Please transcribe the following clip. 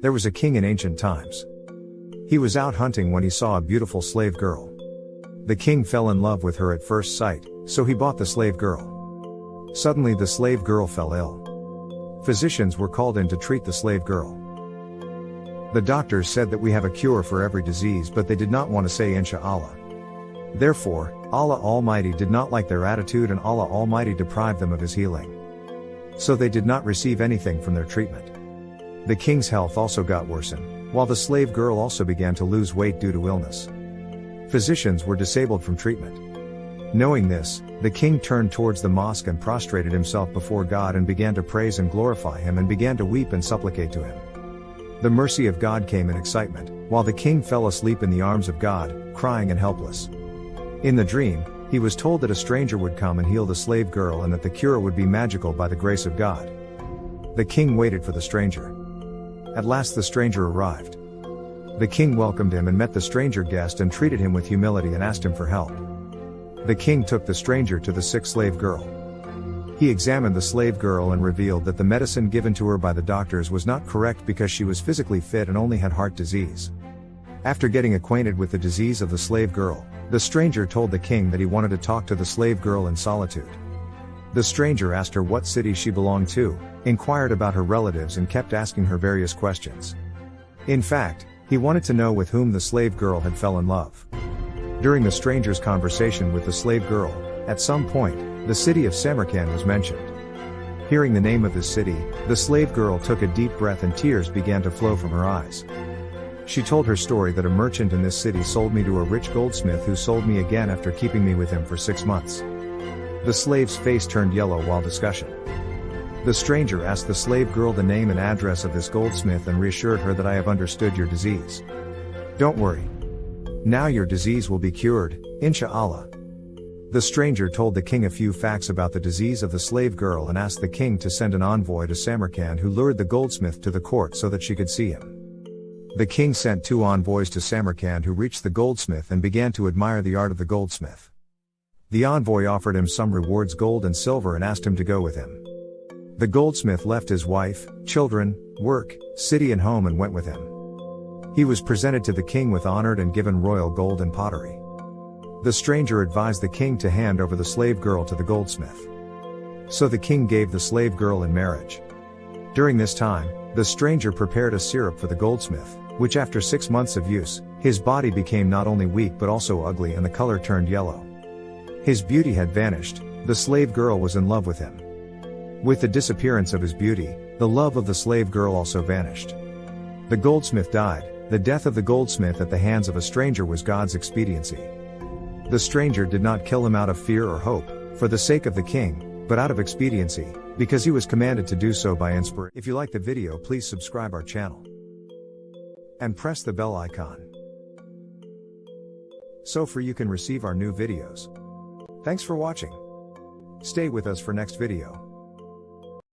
There was a king in ancient times. He was out hunting when he saw a beautiful slave girl. The king fell in love with her at first sight, so he bought the slave girl. Suddenly the slave girl fell ill. Physicians were called in to treat the slave girl. The doctors said that we have a cure for every disease, but they did not want to say Inshallah. Therefore, Allah Almighty did not like their attitude and Allah Almighty deprived them of His healing. So they did not receive anything from their treatment. The king's health also got worsened, while the slave girl also began to lose weight due to illness. Physicians were disabled from treatment. Knowing this, the king turned towards the mosque and prostrated himself before God and began to praise and glorify Him and began to weep and supplicate to Him. The mercy of God came in excitement, while the king fell asleep in the arms of God, crying and helpless. In the dream, he was told that a stranger would come and heal the slave girl and that the cure would be magical by the grace of God. The king waited for the stranger. At last the stranger arrived. The king welcomed him and met the stranger guest and treated him with humility and asked him for help. The king took the stranger to the sick slave girl. He examined the slave girl and revealed that the medicine given to her by the doctors was not correct because she was physically fit and only had heart disease. After getting acquainted with the disease of the slave girl, the stranger told the king that he wanted to talk to the slave girl in solitude. The stranger asked her what city she belonged to, inquired about her relatives and kept asking her various questions. In fact, he wanted to know with whom the slave girl had fell in love. During the stranger's conversation with the slave girl, at some point, the city of Samarkand was mentioned. Hearing the name of this city, the slave girl took a deep breath and tears began to flow from her eyes. She told her story that a merchant in this city sold me to a rich goldsmith who sold me again after keeping me with him for 6 months. The slave's face turned yellow while discussion. The stranger asked the slave girl the name and address of this goldsmith and reassured her that I have understood your disease. Don't worry. Now your disease will be cured, Inshallah. The stranger told the king a few facts about the disease of the slave girl and asked the king to send an envoy to Samarkand who lured the goldsmith to the court so that she could see him. The king sent 2 envoys to Samarkand who reached the goldsmith and began to admire the art of the goldsmith. The envoy offered him some rewards, gold and silver, and asked him to go with him. The goldsmith left his wife, children, work, city and home and went with him. He was presented to the king with honored and given royal gold and pottery. The stranger advised the king to hand over the slave girl to the goldsmith. So the king gave the slave girl in marriage. During this time, the stranger prepared a syrup for the goldsmith, which after 6 months of use, his body became not only weak but also ugly and the color turned yellow. His beauty had vanished, the slave girl was in love with him. With the disappearance of his beauty, the love of the slave girl also vanished. The goldsmith died. The death of the goldsmith at the hands of a stranger was God's expediency. The stranger did not kill him out of fear or hope, for the sake of the king, but out of expediency, because he was commanded to do so by inspiration. If you like the video, please subscribe our channel and press the bell icon so you can receive our new videos. Thanks for watching. Stay with us for next video.